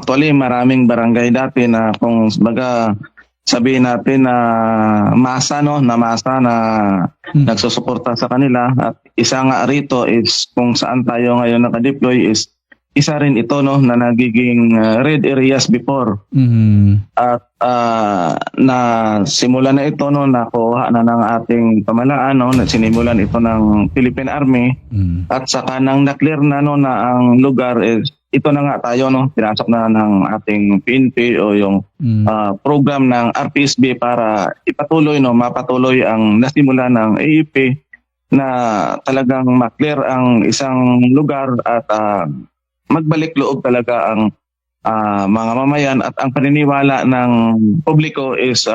actually maraming barangay dati na kung baga sabihin natin na masa na nagsusuporta sa kanila, at isa nga rito is kung saan tayo ngayon nakadeploy is isa rin ito na nagiging red areas before. At na simula na ito nakuha na ng ating pamalaan na sinimulan ito ng Philippine Army, at saka nang na-clear na ang lugar is ito na nga tayo pinasok na ng ating PNP o yung program ng RPSB para mapatuloy ang nasimula ng AEP na talagang ma-clear ang isang lugar at magbalik loob talaga ang mga mamayan, at ang paniniwala ng publiko is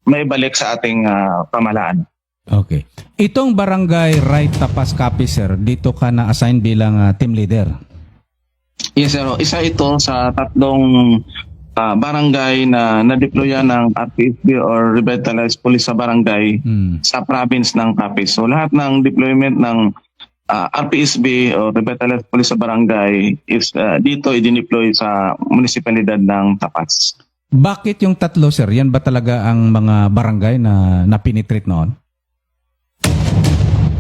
may balik sa ating pamahalaan. Okay. Itong barangay Right Tapas Capiz, sir, dito ka na-assign bilang team leader. Yes, sir. Isa ito sa tatlong barangay na na-deployan ng RPSB or Revitalized Police sa barangay sa province ng Capiz. So lahat ng deployment ng RPSB o Revitalized Police sa barangay is dito i-deploy sa munisipalidad ng Tapas. Bakit yung tatlo, sir? Yan ba talaga ang mga barangay na napinitrate noon?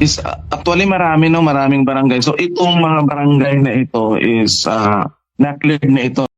Is actually maraming barangay. So itong mga barangay na ito is na-clear na ito